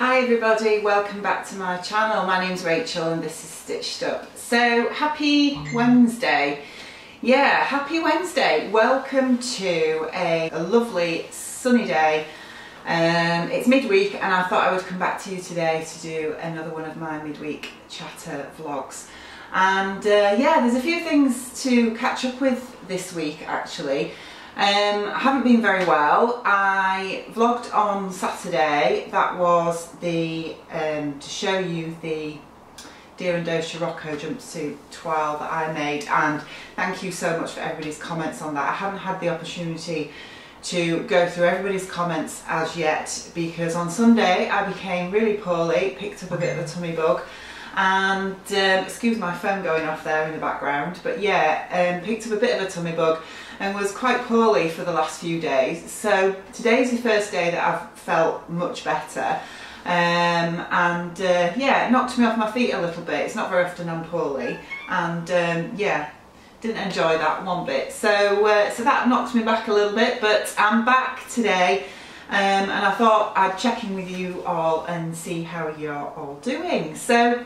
Hi everybody, welcome back to my channel. My name's Rachel and this is Stitched Up. So happy Wednesday. Yeah, happy Wednesday. Welcome to a lovely sunny day. It's midweek and I thought I would come back to you today to do another one of my midweek chatter vlogs. And yeah, there's a few things to catch up with this week actually. I haven't been very well. I vlogged on Saturday. That was the to show you the Deer and Dolce jumpsuit toile that I made, and thank you so much for everybody's comments on that. I haven't had the opportunity to go through everybody's comments as yet because on Sunday I became really poorly, picked up a bit of a tummy bug, and excuse my phone going off there in the background, but yeah, picked up a bit of a tummy bug and was quite poorly for the last few days. So today's the first day that I've felt much better, and yeah, it knocked me off my feet a little bit. It's not very often I'm poorly, and yeah, didn't enjoy that one bit. So so that knocked me back a little bit, but I'm back today. And I thought I'd check in with you all and see how you're all doing. So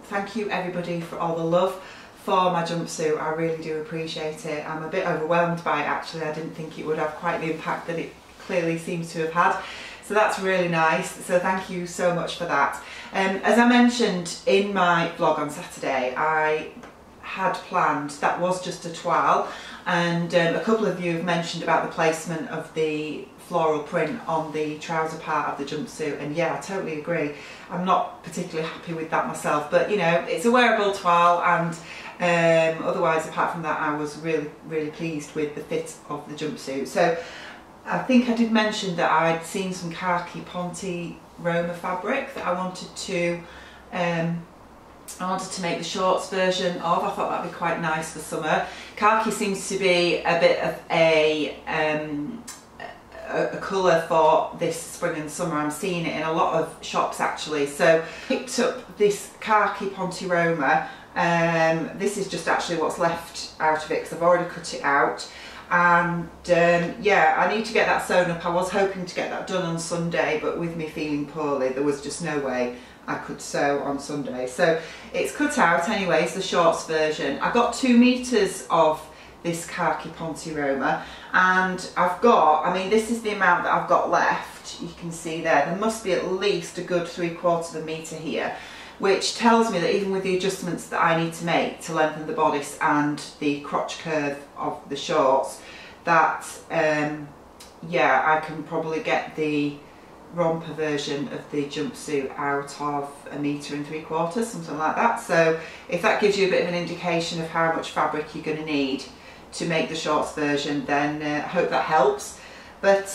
thank you everybody for all the love for my jumpsuit. I really do appreciate it. I'm a bit overwhelmed by it actually. I didn't think it would have quite the impact that it clearly seems to have had. So that's really nice. So thank you so much for that. As I mentioned in my vlog on Saturday, I had planned, that was just a toile, and a couple of you have mentioned about the placement of the floral print on the trouser part of the jumpsuit, and yeah, I totally agree. I'm not particularly happy with that myself, but you know, it's a wearable toile, and otherwise apart from that I was really pleased with the fit of the jumpsuit. So I think I did mention that I'd seen some khaki Ponte Roma fabric that I wanted to make the shorts version of. I thought that'd be quite nice for summer. Khaki seems to be a bit of a colour for this spring and summer. I'm seeing it in a lot of shops actually. So picked up this khaki Ponte Roma. This is just actually what's left out of it because I've already cut it out, and yeah, I need to get that sewn up. I was hoping to get that done on Sunday, but with me feeling poorly there was just no way I could sew on Sunday. So it's cut out anyway. It's the shorts version. I got 2 meters of this khaki Ponte Roma, and I've got, I mean, this is the amount that I've got left. You can see there must be at least a good 3/4 of a meter here, which tells me that even with the adjustments that I need to make to lengthen the bodice and the crotch curve of the shorts, that yeah, I can probably get the romper version of the jumpsuit out of 1 3/4 meters, something like that. So if that gives you a bit of an indication of how much fabric you're going to need to make the shorts version, then I hope that helps. But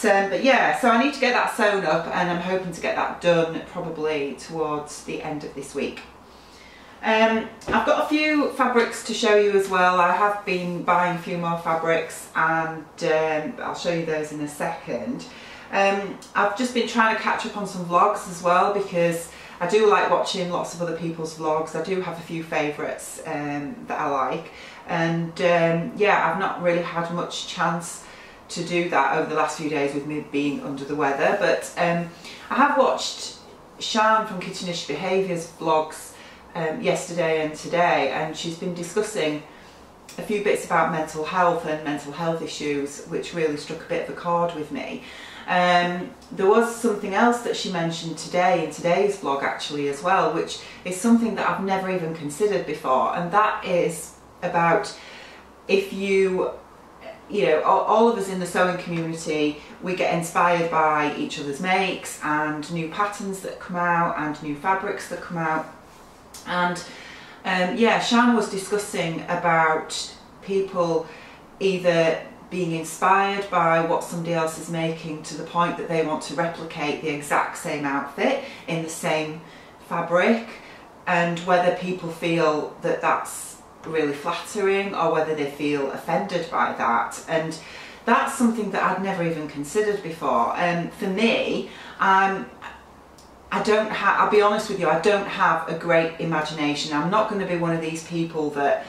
yeah, so I need to get that sewn up, and I'm hoping to get that done probably towards the end of this week. I've got a few fabrics to show you as well. I have been buying a few more fabrics, and I'll show you those in a second. I've just been trying to catch up on some vlogs as well because I do like watching lots of other people's vlogs. I do have a few favourites that I like, and yeah, I've not really had much chance to do that over the last few days with me being under the weather, but I have watched Shan from Kittenish Behaviours vlogs yesterday and today, and she's been discussing a few bits about mental health and mental health issues, which really struck a bit of a chord with me. There was something else that she mentioned today in today's vlog actually as well, which is something that I've never even considered before, and that is about if you know, all of us in the sewing community, we get inspired by each other's makes and new patterns that come out and new fabrics that come out. And yeah, Shan was discussing about people either being inspired by what somebody else is making to the point that they want to replicate the exact same outfit in the same fabric, and whether people feel that that's really flattering or whether they feel offended by that. And that's something that I'd never even considered before. And for me, I'll be honest with you, I don't have a great imagination. I'm not going to be one of these people that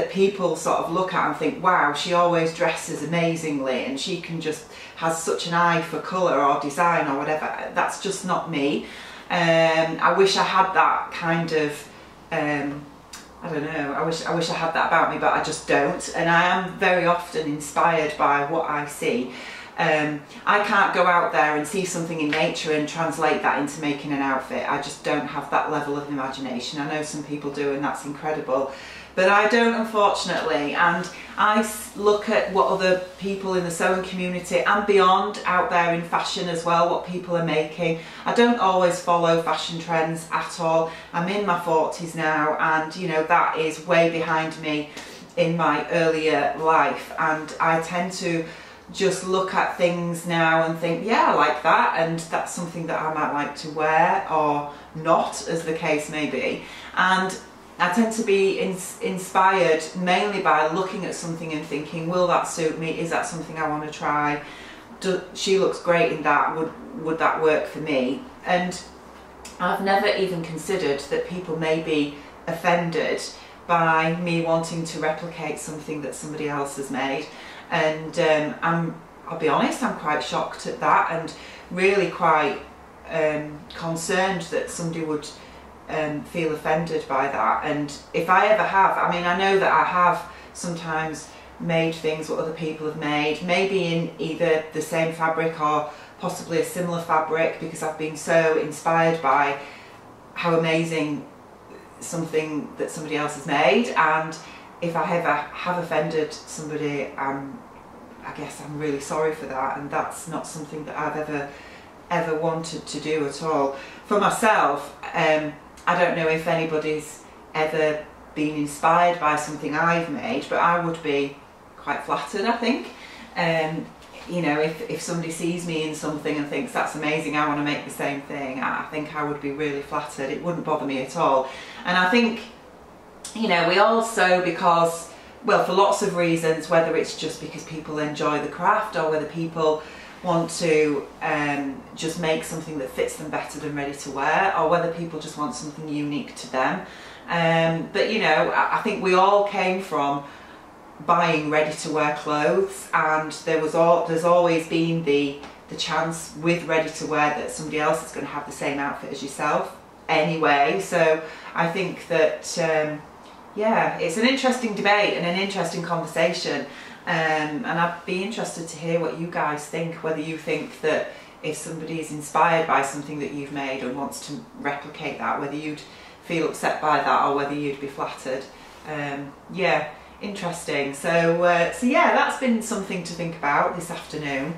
people sort of look at and think, wow, she always dresses amazingly and she can just has such an eye for colour or design or whatever. That's just not me. I wish I had that kind of, I don't know, I wish I had that about me, but I just don't. And I am very often inspired by what I see. I can't go out there and see something in nature and translate that into making an outfit. I just don't have that level of imagination. I know some people do, and that's incredible, but I don't, unfortunately. And I look at what other people in the sewing community and beyond out there in fashion as well, what people are making. I don't always follow fashion trends at all. I'm in my 40s now, and you know, that is way behind me in my earlier life, and I tend to just look at things now and think, yeah, I like that, and that's something that I might like to wear, or not, as the case may be. And I tend to be inspired mainly by looking at something and thinking, will that suit me? Is that something I want to try? She looks great in that, would that work for me? And I've never even considered that people may be offended by me wanting to replicate something that somebody else has made. And I'll be honest, I'm quite shocked at that, and really quite concerned that somebody would feel offended by that. And if I ever have, I mean, I know that I have sometimes made things what other people have made, maybe in either the same fabric or possibly a similar fabric, because I've been so inspired by how amazing something that somebody else has made. And if I ever have offended somebody, I guess I'm really sorry for that, and that's not something that I've ever wanted to do at all. For myself, I don't know if anybody's ever been inspired by something I've made, but I would be quite flattered, I think. You know, if somebody sees me in something and thinks that's amazing, I want to make the same thing, I think I would be really flattered. It wouldn't bother me at all. And I think, you know, we all sew because, well, for lots of reasons, whether it's just because people enjoy the craft, or whether people want to just make something that fits them better than ready to wear, or whether people just want something unique to them. But you know, I think we all came from buying ready to wear clothes, and there's always been the chance with ready to wear that somebody else is going to have the same outfit as yourself anyway. So I think that yeah, it's an interesting debate and an interesting conversation, and I'd be interested to hear what you guys think, whether you think that if somebody is inspired by something that you've made and wants to replicate that, whether you'd feel upset by that or whether you'd be flattered. Yeah, interesting. So yeah, that's been something to think about this afternoon.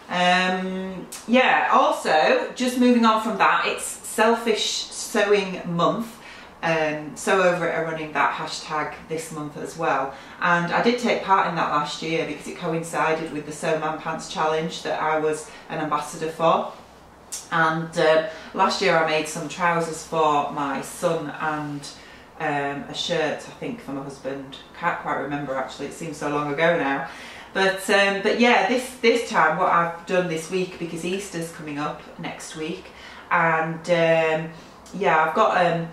Yeah, also, just moving on from that, it's Selfish Sewing Month. So over are running that hashtag this month as well, and I did take part in that last year because it coincided with the Sew Man Pants challenge that I was an ambassador for. And last year I made some trousers for my son and a shirt, I think, for my husband. Can't quite remember actually, it seems so long ago now. But yeah, this time what I've done this week, because Easter's coming up next week, and yeah, I've got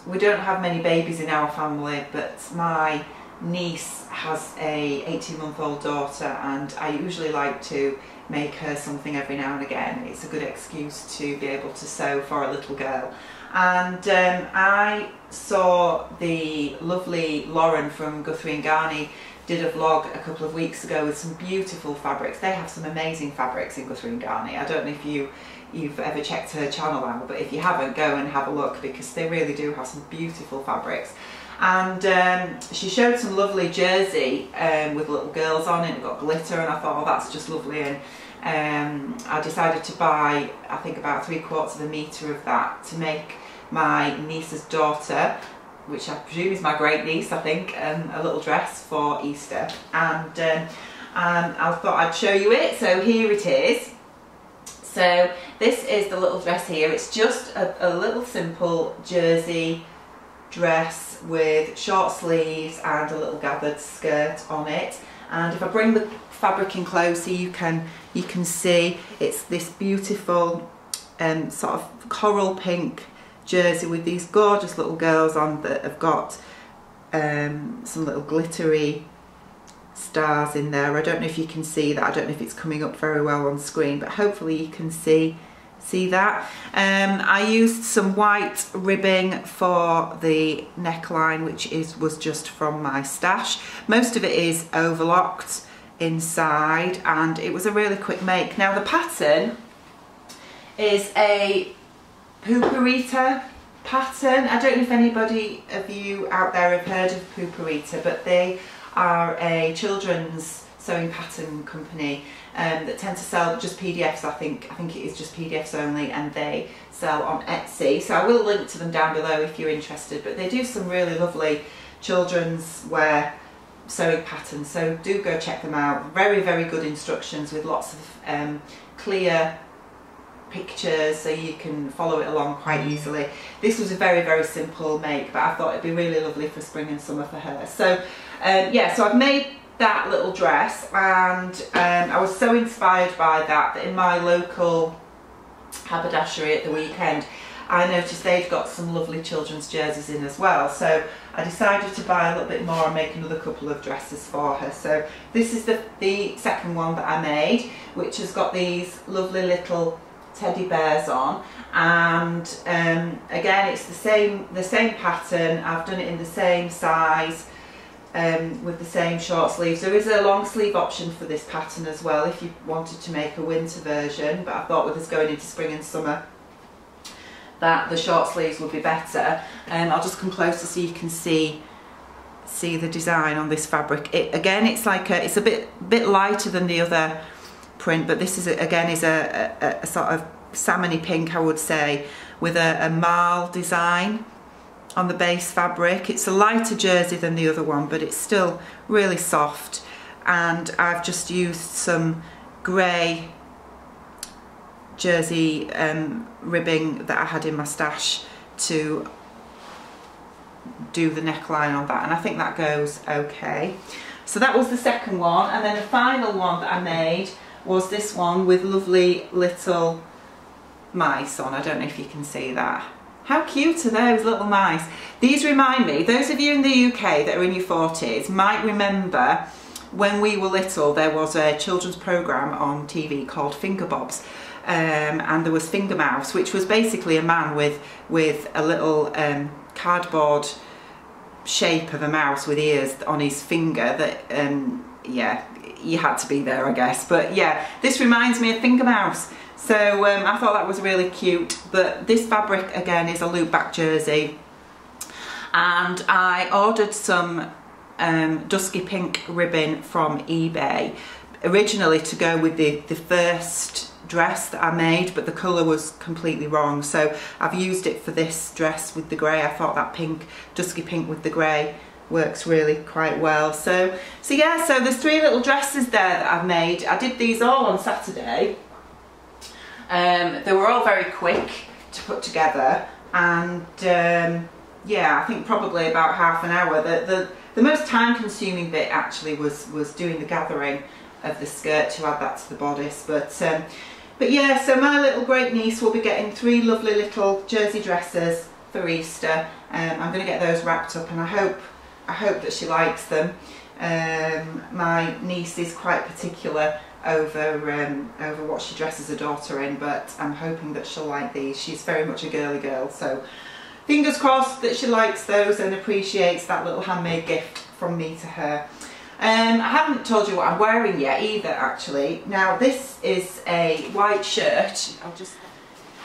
we don't have many babies in our family, but my niece has a 18-month-old daughter, and I usually like to make her something every now and again. It's a good excuse to be able to sew for a little girl. And I saw the lovely Lauren from Guthrie & Garney did a vlog a couple of weeks ago with some beautiful fabrics. They have some amazing fabrics in Guthrie & Garney. I don't know if you've ever checked her channel out, but if you haven't, go and have a look, because they really do have some beautiful fabrics. And she showed some lovely jersey with little girls on it, and got glitter, and I thought, oh, that's just lovely. And I decided to buy, I think, about 3/4 metre of that to make my niece's daughter, which I presume is my great niece, I think, a little dress for Easter. And I thought I'd show you it, so here it is. So this is the little dress here. It's just a little simple jersey dress with short sleeves and a little gathered skirt on it. And if I bring the fabric in closer, you can see it's this beautiful sort of coral pink jersey with these gorgeous little girls on that have got some little glittery stars in there. I don't know if you can see that. I don't know if it's coming up very well on screen, but hopefully you can see See that? I used some white ribbing for the neckline, which was just from my stash. Most of it is overlocked inside, and it was a really quick make. Now the pattern is a pooperita pattern. I don't know if anybody of you out there have heard of pooperita, but they are a children's sewing pattern company that tend to sell just PDFs. I think it is just PDFs only, and they sell on Etsy. So I will link to them down below if you're interested, but they do some really lovely children's wear sewing patterns, so do go check them out. Very, very good instructions with lots of clear pictures, so you can follow it along quite easily. This was a very, very simple make, but I thought it'd be really lovely for spring and summer for her. So yeah, so I've made that little dress, and I was so inspired by that in my local haberdashery at the weekend I noticed they'd got some lovely children's jerseys in as well, so I decided to buy a little bit more and make another couple of dresses for her. So this is the second one that I made, which has got these lovely little teddy bears on, and again it's the same pattern. I've done it in the same size, with the same short sleeves. There is a long sleeve option for this pattern as well if you wanted to make a winter version, but I thought with us going into spring and summer that the short sleeves would be better. I'll just come closer so you can see the design on this fabric. Again, it's like it's a bit lighter than the other print, but this is again is a sort of salmony pink, I would say, with a marl design on the base fabric. It's a lighter jersey than the other one, but it's still really soft, and I've just used some grey jersey ribbing that I had in my stash to do the neckline on that, and I think that goes okay. So that was the second one, and then the final one that I made was this one with lovely little mice on. I don't know if you can see that. How cute are those little mice? These remind me, those of you in the UK that are in your 40s might remember when we were little there was a children's programme on TV called Finger Bobs, and there was Finger Mouse, which was basically a man with a little cardboard shape of a mouse with ears on his finger that, yeah, you had to be there I guess, but yeah, this reminds me of Finger Mouse. So I thought that was really cute, but this fabric again is a loop back jersey, and I ordered some dusky pink ribbon from eBay originally to go with the first dress that I made, but the colour was completely wrong, so I've used it for this dress with the grey. I thought that pink, dusky pink with the grey works really quite well. So yeah, so there's 3 little dresses there that I've made. I did these all on Saturday. They were all very quick to put together, and yeah, I think probably about half an hour. The most time consuming bit actually was doing the gathering of the skirt to add that to the bodice, but yeah, so my little great niece will be getting 3 lovely little jersey dresses for Easter. I'm going to get those wrapped up, and I hope that she likes them. My niece is quite particular over what she dresses her daughter in, but I'm hoping that she'll like these. She's very much a girly girl, so fingers crossed that she likes those and appreciates that little handmade gift from me to her. I haven't told you what I'm wearing yet either, actually. Now this is a white shirt.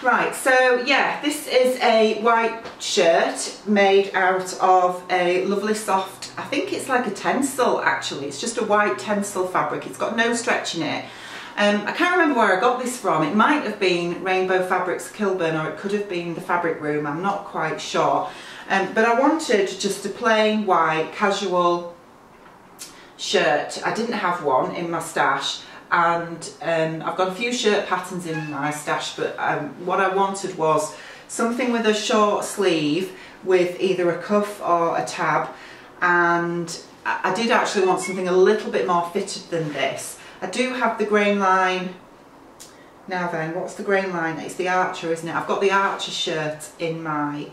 Right, so yeah, this is a white shirt made out of a lovely soft, I think it's like a tencel actually, it's just a white tencel fabric, it's got no stretch in it. I can't remember where I got this from. It might have been Rainbow Fabrics Kilburn, or it could have been the Fabric Room, I'm not quite sure. But I wanted just a plain white casual shirt. I didn't have one in my stash, and I've got a few shirt patterns in my stash, but what I wanted was something with a short sleeve with either a cuff or a tab, and I did actually want something a little bit more fitted than this. I do have the grain line. Now then, what's the grain line? It's the Archer, isn't it? I've got the Archer shirt in my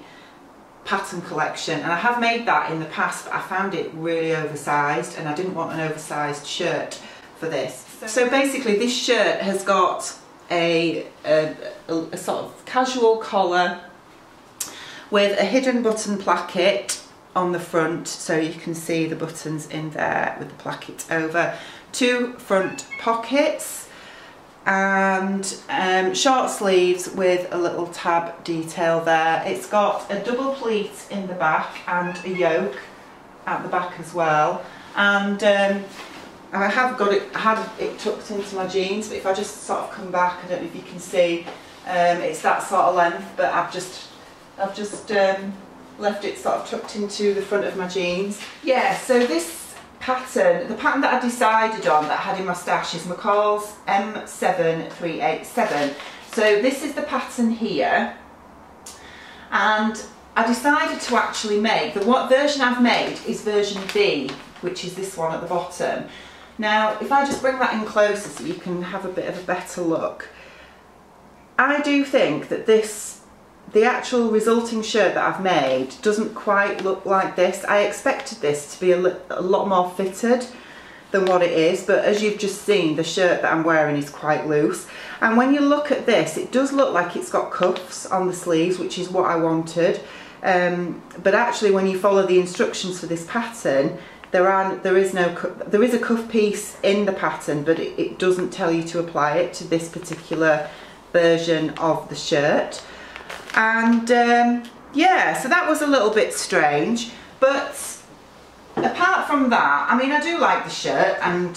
pattern collection, and I have made that in the past, but I found it really oversized, and I didn't want an oversized shirt for this. So basically this shirt has got a sort of casual collar with a hidden button placket on the front, so you can see the buttons in there with the placket over. 2 front pockets and short sleeves with a little tab detail there. It's got a double pleat in the back and a yoke at the back as well. And I have got it, had it tucked into my jeans, but if I just sort of come back, I don't know if you can see, it's that sort of length, but I've just left it sort of tucked into the front of my jeans. Yeah, so this pattern, the pattern that I decided on that I had in my stash is McCall's M7387. So this is the pattern here, and I decided to actually make, what version I've made is version B, which is this one at the bottom. Now, if I just bring that in closer so you can have a bit of a better look, I do think that the actual resulting shirt that I've made doesn't quite look like this. I expected this to be a lot more fitted than what it is, but as you've just seen, the shirt that I'm wearing is quite loose. And when you look at this, it does look like it's got cuffs on the sleeves, which is what I wanted. But actually, when you follow the instructions for this pattern, there is a cuff piece in the pattern, but it doesn't tell you to apply it to this particular version of the shirt. And yeah, so that was a little bit strange, but apart from that, I mean, I do like the shirt, and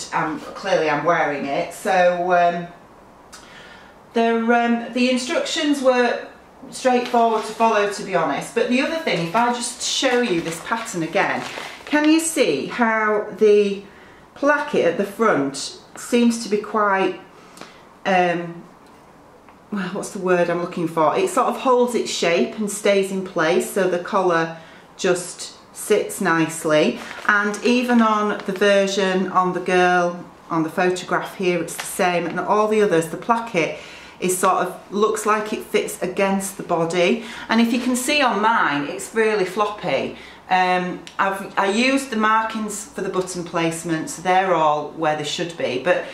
clearly I'm wearing it. So the instructions were straightforward to follow, to be honest. But the other thing, if I just show you this pattern again, can you see how the placket at the front seems to be quite well, what's the word I'm looking for? It sort of holds its shape and stays in place, so the collar just sits nicely. And even on the version on the girl on the photograph here, it's the same, and all the others, the placket is sort of looks like it fits against the body. And if you can see on mine, it's really floppy. I used the markings for the button placement, so they're all where they should be, but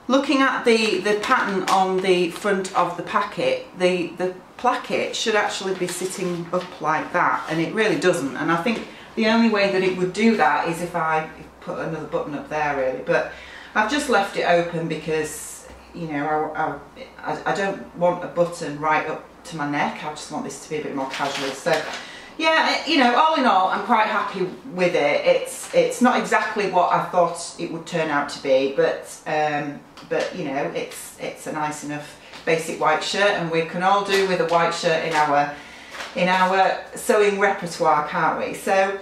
looking at the pattern on the front of the packet, the placket should actually be sitting up like that, and it really doesn't. And I think the only way that it would do that is if I put another button up there, really. But I've just left it open because, you know, I don't want a button right up to my neck. I just want this to be a bit more casual. So yeah, you know, all in all, I'm quite happy with it. It's not exactly what I thought it would turn out to be, but you know, it's a nice enough basic white shirt, and we can all do with a white shirt in our sewing repertoire, can't we? So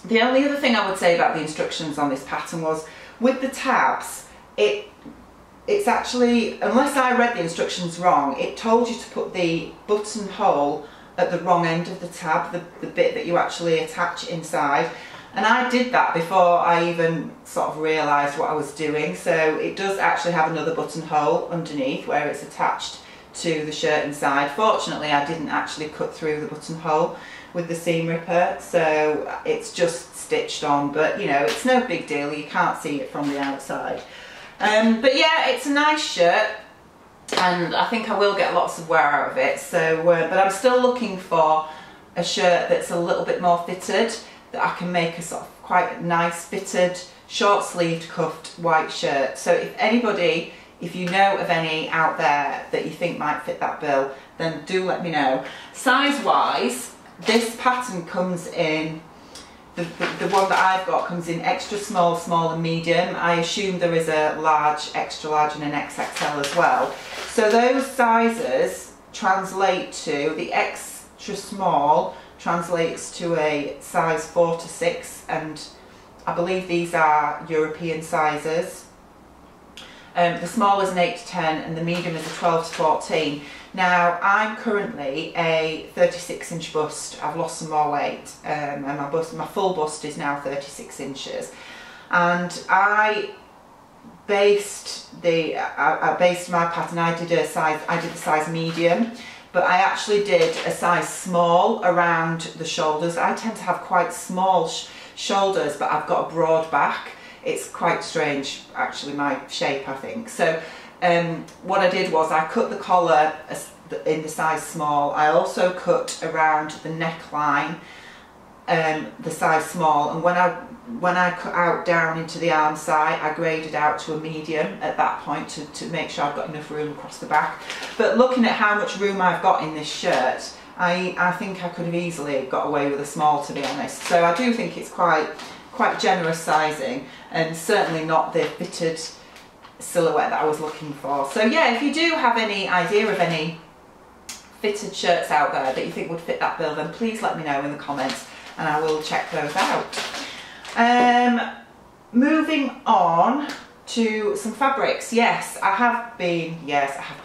the only other thing I would say about the instructions on this pattern was, with the tabs, it's actually, unless I read the instructions wrong, it told you to put the buttonhole at the wrong end of the tab, the bit that you actually attach inside. And I did that before I even sort of realised what I was doing. So it does actually have another buttonhole underneath where it's attached to the shirt inside. Fortunately, I didn't actually cut through the buttonhole with the seam ripper, so it's just stitched on. But you know, it's no big deal, you can't see it from the outside. But yeah, it's a nice shirt, and I think I will get lots of wear out of it. So, but I'm still looking for a shirt that's a little bit more fitted, that I can make a sort of quite nice fitted, short sleeved, cuffed white shirt. So if anybody, if you know of any out there that you think might fit that bill, then do let me know. Size wise, this pattern comes in, the one that I've got comes in extra small, small and medium. I assume there is a large, extra large and an XXL as well. So those sizes translate to, the extra small translates to a size 4 to 6, and I believe these are European sizes. The small is an 8 to 10 and the medium is a 12 to 14. Now I'm currently a 36-inch bust. I've lost some more weight, and my full bust is now 36 inches. And I based my pattern. I did the size medium, but I actually did a size small around the shoulders. I tend to have quite small shoulders, but I've got a broad back. It's quite strange, actually, my shape, I think. So what I did was I cut the collar in the size small. I also cut around the neckline the size small, and when I cut out down into the arm side, I graded out to a medium at that point to make sure I've got enough room across the back. But looking at how much room I've got in this shirt, I think I could have easily got away with a small, to be honest. So I do think it's quite generous sizing, and certainly not the fitted silhouette that I was looking for. So yeah, if you do have any idea of any fitted shirts out there that you think would fit that bill, then please let me know in the comments and I will check those out. Moving on to some fabrics. Yes, I have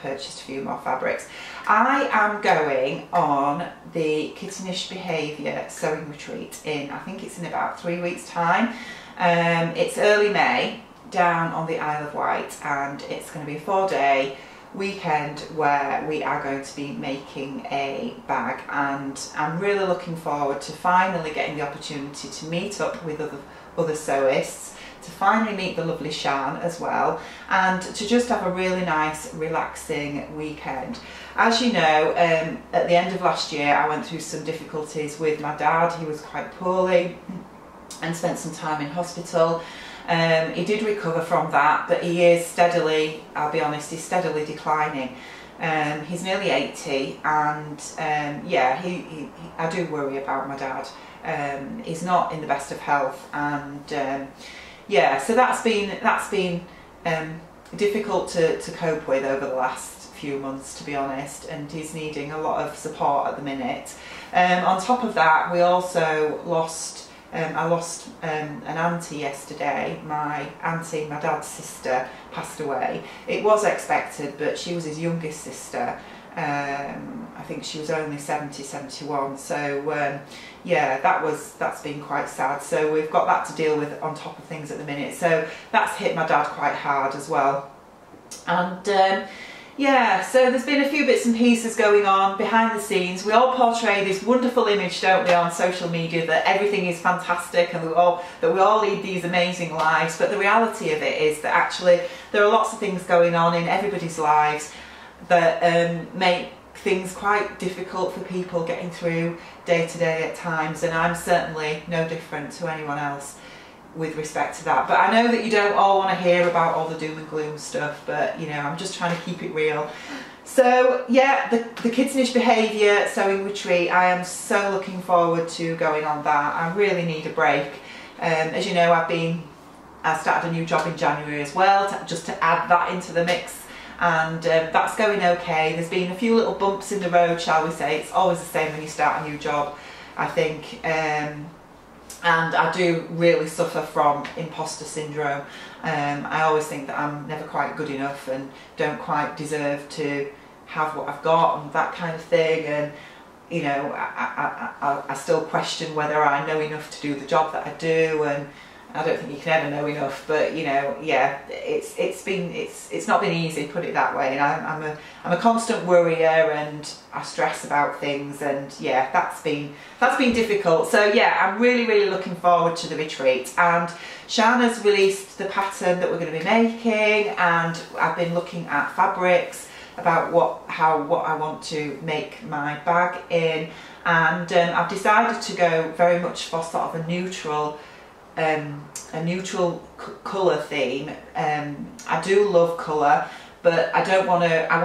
purchased a few more fabrics. I am going on the Kittenish Behaviour sewing retreat I think it's in about 3 weeks time. It's early May down on the Isle of Wight, and it's going to be a 4-day weekend where we are going to be making a bag, and I'm really looking forward to finally getting the opportunity to meet up with other sewists, to finally meet the lovely Shan as well, and to just have a really nice relaxing weekend. As you know, at the end of last year I went through some difficulties with my dad. He was quite poorly and spent some time in hospital. He did recover from that, but he is steadily, I'll be honest, he's steadily declining. He's nearly 80, and yeah, I do worry about my dad. He's not in the best of health, and yeah, so that's been difficult to cope with over the last few months, to be honest, and he's needing a lot of support at the minute. On top of that, we also lost I lost an auntie yesterday. My auntie, my dad's sister, passed away. It was expected, but she was his youngest sister. I think she was only 70, 71. So yeah, that's been quite sad. So we've got that to deal with on top of things at the minute. So that's hit my dad quite hard as well. And yeah, so there's been a few bits and pieces going on behind the scenes. We all portray this wonderful image, don't we, on social media, that everything is fantastic and that we all lead these amazing lives. But the reality of it is that actually there are lots of things going on in everybody's lives that make things quite difficult for people getting through day to day at times, and I'm certainly no different to anyone else with respect to that. But I know that you don't all want to hear about all the doom and gloom stuff, but you know, I'm just trying to keep it real. So yeah, the Kittenish Behaviour sewing retreat, I am so looking forward to going on that. I really need a break. As you know, I started a new job in January as well, just to add that into the mix, and that's going okay. There's been a few little bumps in the road, shall we say. It's always the same when you start a new job, I think. And I do really suffer from imposter syndrome. I always think that I'm never quite good enough and don't quite deserve to have what I've got and that kind of thing. And you know, I still question whether I know enough to do the job that I do, and I don't think you can ever know enough. But you know, yeah, it's not been easy, put it that way. And I'm a constant worrier, and I stress about things, and yeah, that's been difficult. So yeah, I'm really looking forward to the retreat. And Shana's released the pattern that we're going to be making, and I've been looking at fabrics about what I want to make my bag in, and I've decided to go very much for sort of a neutral colour theme. I do love colour, but I don't want to. I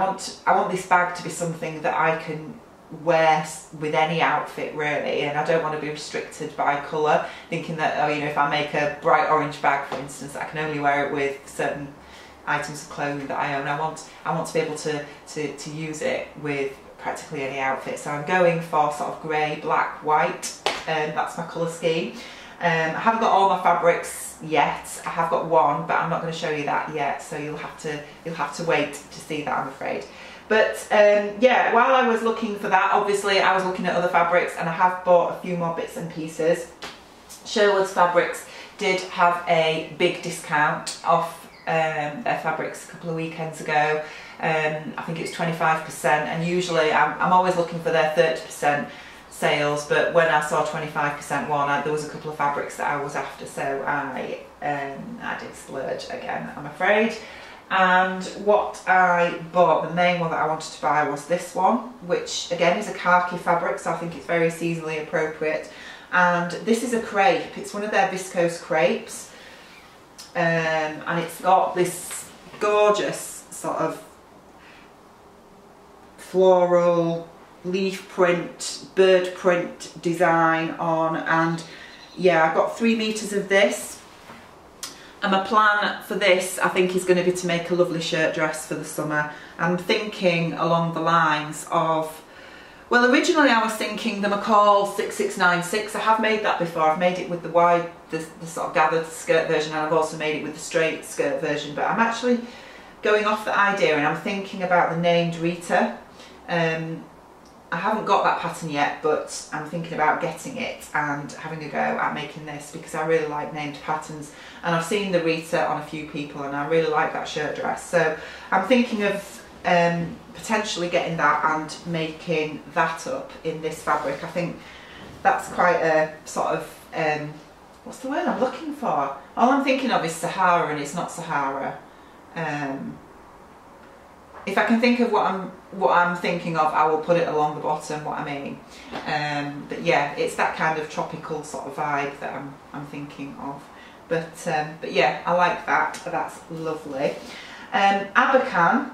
want this bag to be something that I can wear with any outfit really, and I don't want to be restricted by colour, thinking that, oh, you know, if I make a bright orange bag, for instance, I can only wear it with certain items of clothing that I own. I want to be able to use it with practically any outfit. So I'm going for sort of grey, black, white, and that's my colour scheme. I haven't got all my fabrics yet. I have got one, but I'm not going to show you that yet, so you'll have to wait to see that, I'm afraid. But yeah, while I was looking for that, obviously I was looking at other fabrics, and I have bought a few more bits and pieces. Sherwood's Fabrics did have a big discount off their fabrics a couple of weekends ago. I think it was 25%, and usually I'm always looking for their 30% sales, but when I saw 25% one, there was a couple of fabrics that I was after, so I did splurge again, I'm afraid. And what I bought, the main one that I wanted to buy was this one, which again is a khaki fabric, so I think it's very seasonally appropriate. And this is a crepe, it's one of their viscose crepes, and it's got this gorgeous sort of floral leaf print, bird print design on, and yeah, I got 3 meters of this. And my plan for this, I think, is going to be to make a lovely shirt dress for the summer. I'm thinking along the lines of, well, originally I was thinking the McCall 6696. I have made that before. I've made it with the wide, the sort of gathered skirt version, and I've also made it with the straight skirt version. But I'm actually going off the idea, and I'm thinking about the named Rita. I haven't got that pattern yet, but I'm thinking about getting it and having a go at making this, because I really like named patterns, and I've seen the Rita on a few people and I really like that shirt dress. So I'm thinking of potentially getting that and making that up in this fabric. I think that's quite a sort of, what's the word I'm looking for? All I'm thinking of is Sahara, and it's not Sahara. If I can think of what I'm thinking of, I will put it along the bottom, what I mean. But yeah, it's that kind of tropical sort of vibe that I'm thinking of. But yeah, I like that. That's lovely. Abercan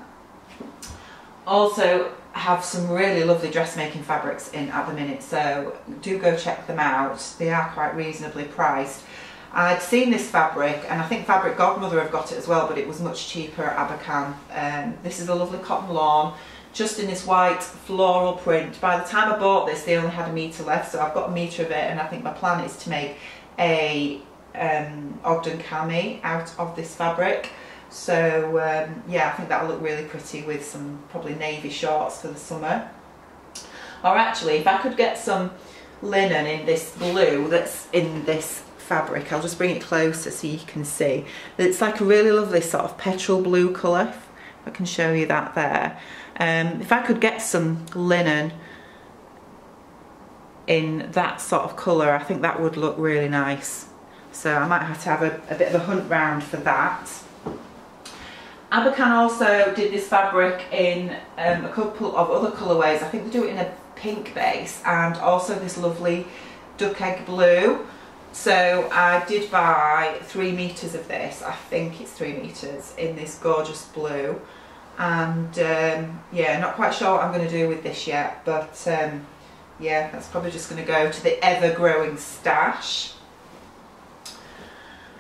also have some really lovely dressmaking fabrics in at the minute, so do go check them out. They are quite reasonably priced. I'd seen this fabric, and I think Fabric Godmother have got it as well, but it was much cheaper at Abercan. This is a lovely cotton lawn, just in this white floral print. By the time I bought this, they only had 1 metre left, so I've got 1 metre of it, and I think my plan is to make a Ogden cami out of this fabric. So yeah, I think that'll look really pretty with some probably navy shorts for the summer. Or actually, if I could get some linen in this blue that's in this fabric, I'll just bring it closer so you can see. It's like a really lovely sort of petrol blue colour, if I can show you that there. If I could get some linen in that sort of colour, I think that would look really nice. So I might have to have a bit of a hunt round for that. Abercan also did this fabric in a couple of other colourways. I think they do it in a pink base and also this lovely duck egg blue. So I did buy 3 meters of this. I think it's 3 meters in this gorgeous blue. And yeah, not quite sure what I'm going to do with this yet, but yeah, that's probably just going to go to the ever-growing stash.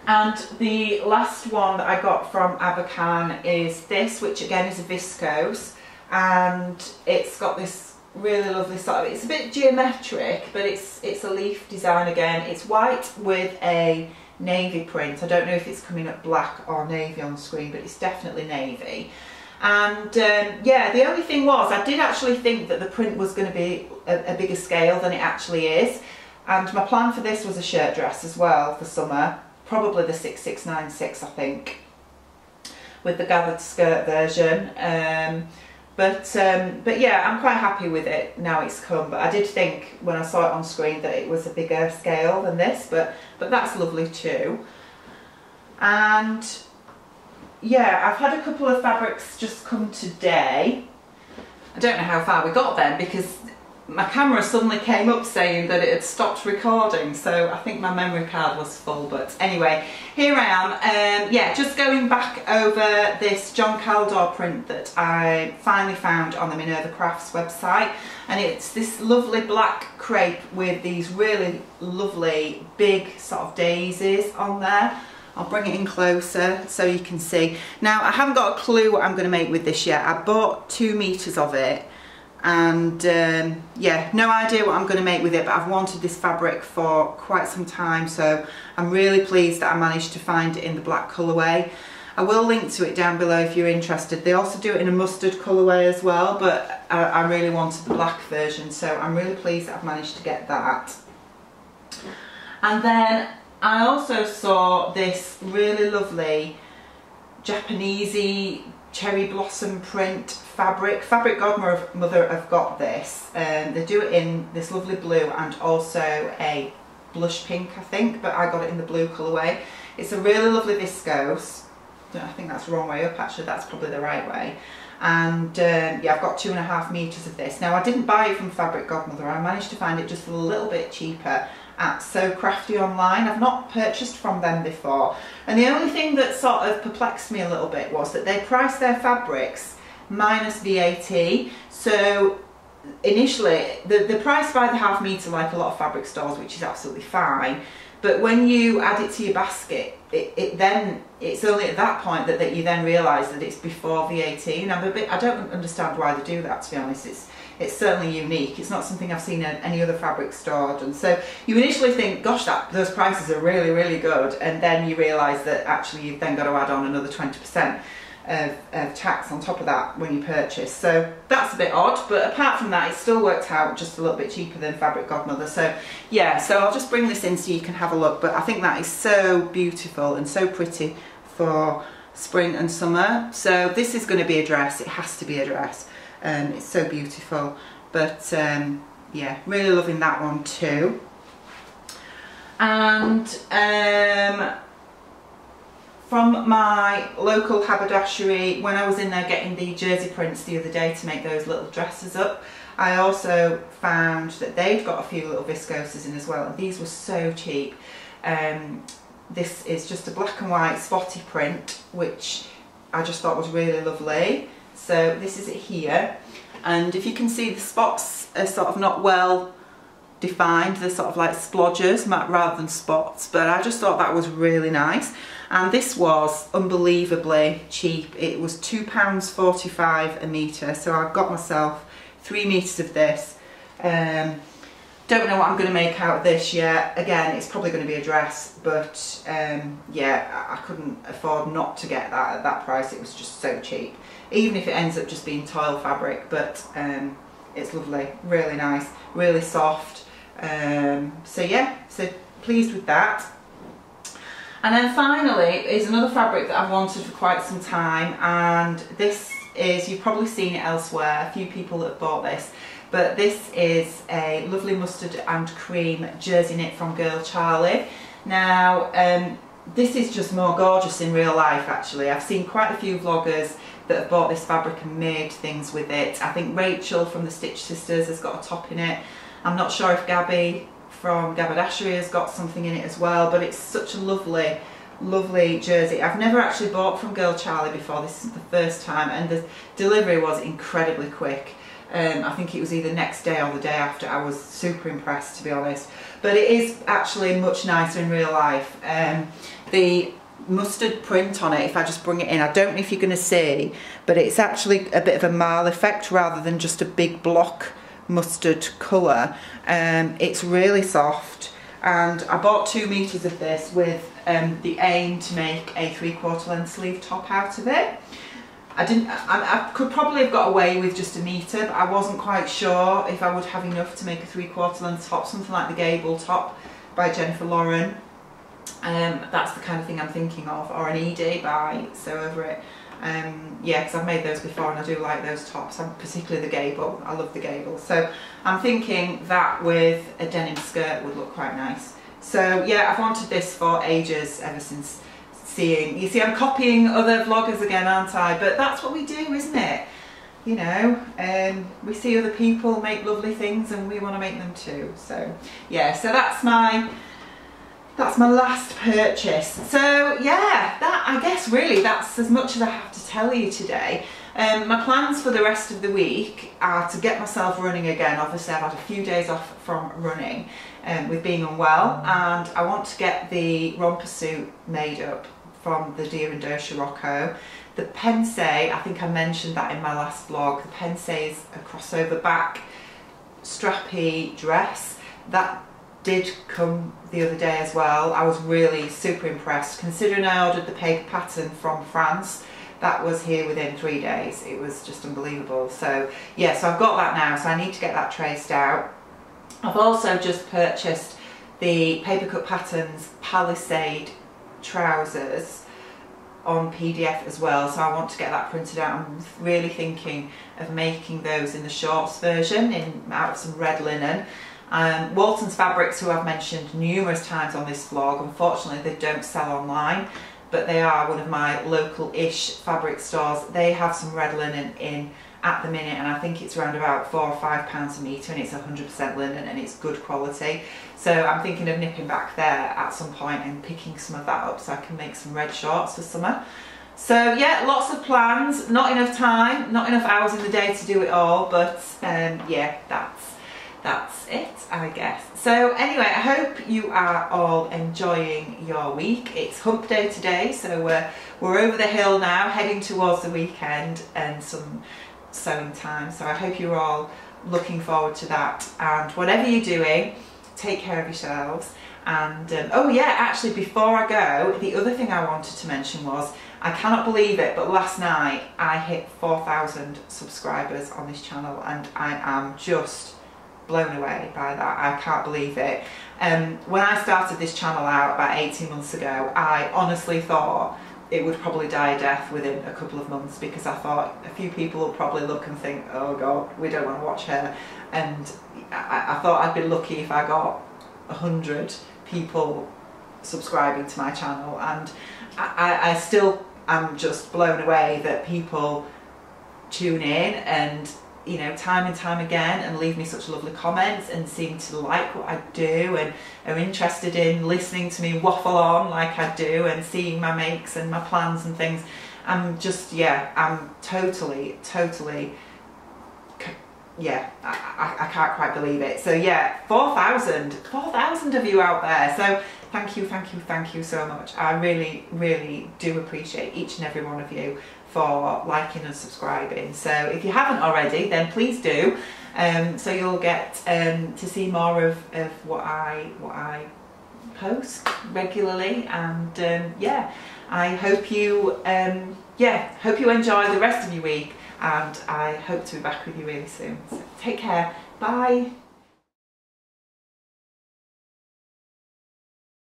And the last one that I got from Abercan is this, which again is a viscose, and it's got this really lovely sort of, it's a bit geometric, but it's a leaf design again. It's white with a navy print. I don't know if it's coming up black or navy on the screen, but it's definitely navy. And yeah, the only thing was, I did actually think that the print was going to be a bigger scale than it actually is. And my plan for this was a shirt dress as well for summer. Probably the 6696, I think, with the gathered skirt version. But yeah, I'm quite happy with it now it's come. But I did think when I saw it on screen that it was a bigger scale than this, but that's lovely too. And yeah, I've had a couple of fabrics just come today. I don't know how far we got then, because my camera suddenly came up saying that it had stopped recording, so I think my memory card was full. But anyway, here I am. Yeah, just going back over this John Caldor print that I finally found on the Minerva Crafts website, and it's this lovely black crepe with these really lovely big sort of daisies on there. I'll bring it in closer so you can see. Now, I haven't got a clue what I'm going to make with this yet. I bought 2 meters of it, and yeah, no idea what I'm going to make with it, but I've wanted this fabric for quite some time, so I'm really pleased that I managed to find it in the black colourway. I will link to it down below if you're interested. They also do it in a mustard colourway as well, but I really wanted the black version, so I'm really pleased that I've managed to get that. And then I also saw this really lovely Japanesey cherry blossom print fabric. Fabric Godmother have got this. They do it in this lovely blue and also a blush pink, I think, but I got it in the blue colourway. It's a really lovely viscose. I think that's the wrong way up actually, that's probably the right way. And yeah, I've got 2.5 meters of this. Now I didn't buy it from Fabric Godmother, I managed to find it just a little bit cheaper at So Crafty online. I've not purchased from them before, and the only thing that sort of perplexed me a little bit was that they priced their fabrics minus VAT. So initially the price by the half metre, like a lot of fabric stores, which is absolutely fine, but when you add it to your basket, it's only at that point that you then realise that it's before VAT. And I don't understand why they do that, to be honest. It's certainly unique. It's not something I've seen at any other fabric store. And so you initially think, gosh, those prices are really, really good, and then you realise that actually you've then got to add on another 20% of tax on top of that when you purchase. So that's a bit odd, but apart from that, it still worked out just a little bit cheaper than Fabric Godmother. So yeah, so I'll just bring this in so you can have a look. But I think that is so beautiful and so pretty for spring and summer. So this is going to be a dress. It has to be a dress. It's so beautiful. But yeah, really loving that one too. And from my local haberdashery, when I was in there getting the jersey prints the other day to make those little dresses up, I also found that they've got a few little viscoses in as well, and these were so cheap. This is just a black and white spotty print, which I just thought was really lovely. So this is it here, and if you can see, the spots are sort of not well defined. They're sort of like splodges rather than spots, but I just thought that was really nice. And this was unbelievably cheap. It was £2.45 a metre, so I've got myself 3 meters of this. Don't know what I'm going to make out of this yet. Again, it's probably going to be a dress, but yeah, I couldn't afford not to get that at that price. It was just so cheap, even if it ends up just being tile fabric. But it's lovely, really nice, really soft. So yeah, so pleased with that. And then finally is another fabric that I've wanted for quite some time, and this is, you've probably seen it elsewhere, a few people that have bought this, but this is a lovely mustard and cream jersey knit from Girl Charlie. Now this is just more gorgeous in real life actually. I've seen quite a few vloggers that have bought this fabric and made things with it. I think Rachel from the Stitch Sisters has got a top in it. I'm not sure if Gabby from Gabardashery has got something in it as well, but it's such a lovely, lovely jersey. I've never actually bought from Girl Charlie before. This is the first time, and the delivery was incredibly quick. I think it was either next day or the day after. I was super impressed, to be honest. But it is actually much nicer in real life. The mustard print on it, if I just bring it in, I don't know if you're going to see, but it's actually a bit of a marl effect rather than just a big block mustard colour. It's really soft, and I bought 2 meters of this with the aim to make a 3/4 length sleeve top out of it. I could probably have got away with just a metre, but I wasn't quite sure if I would have enough to make a 3/4 length top, something like the Gable top by Jennifer Lauren. That's the kind of thing I'm thinking of, or an ED by Sew Over It. Yeah, because I've made those before and I do like those tops, particularly the Gable. I love the Gable. So I'm thinking that with a denim skirt would look quite nice. So yeah, I've wanted this for ages, ever since seeing, you see, I'm copying other vloggers again, aren't I? But that's what we do, isn't it? You know, we see other people make lovely things and we want to make them too. So yeah, so that's my last purchase. So yeah, that, I guess really that's as much as I have to tell you today. My plans for the rest of the week are to get myself running again. Obviously I've had a few days off from running with being unwell, and I want to get the romper suit made up from the Deer and Dorsey Rocco. The Pense, I think I mentioned that in my last vlog, the Pense is a crossover back strappy dress. That did come the other day as well. I was really super impressed, considering I ordered the paper pattern from France. That was here within 3 days. It was just unbelievable. So yeah, so I've got that now, so I need to get that traced out. I've also just purchased the Paper Cut Patterns Palisade trousers on PDF as well, so I want to get that printed out. I'm really thinking of making those in the shorts version out of some red linen. Walton's fabrics, who I've mentioned numerous times on this vlog, unfortunately they don't sell online. but they are one of my local-ish fabric stores. They have some red linen in at the minute, and I think it's around about £4 or £5 a metre, and it's 100% linen and it's good quality. So I'm thinking of nipping back there at some point and picking some of that up so I can make some red shorts for summer. So yeah, lots of plans, not enough time, not enough hours in the day to do it all, but yeah, that's it, I guess. So anyway, I hope you are all enjoying your week. It's hump day today, so we're over the hill now, heading towards the weekend and some sewing time. So I hope you're all looking forward to that, and whatever you're doing, take care of yourselves. And oh yeah, actually before I go, the other thing I wanted to mention was, I cannot believe it, but last night I hit 4,000 subscribers on this channel, and I am just blown away by that. I can't believe it. When I started this channel out about 18 months ago, I honestly thought it would probably die a death within a couple of months, because I thought a few people will probably look and think, oh god, we don't want to watch her. And I thought I'd be lucky if I got 100 people subscribing to my channel, and I still am just blown away that people tune in and, you know, time and time again, and leave me such lovely comments and seem to like what I do and are interested in listening to me waffle on like I do and seeing my makes and my plans and things. I'm just, yeah, I'm totally, yeah, I can't quite believe it. So yeah, 4,000 of you out there. So thank you so much. I really do appreciate each and every one of you for liking and subscribing. So if you haven't already, then please do, so you'll get to see more of what I post regularly. And yeah, I hope you hope you enjoy the rest of your week, and I hope to be back with you really soon. So take care, bye.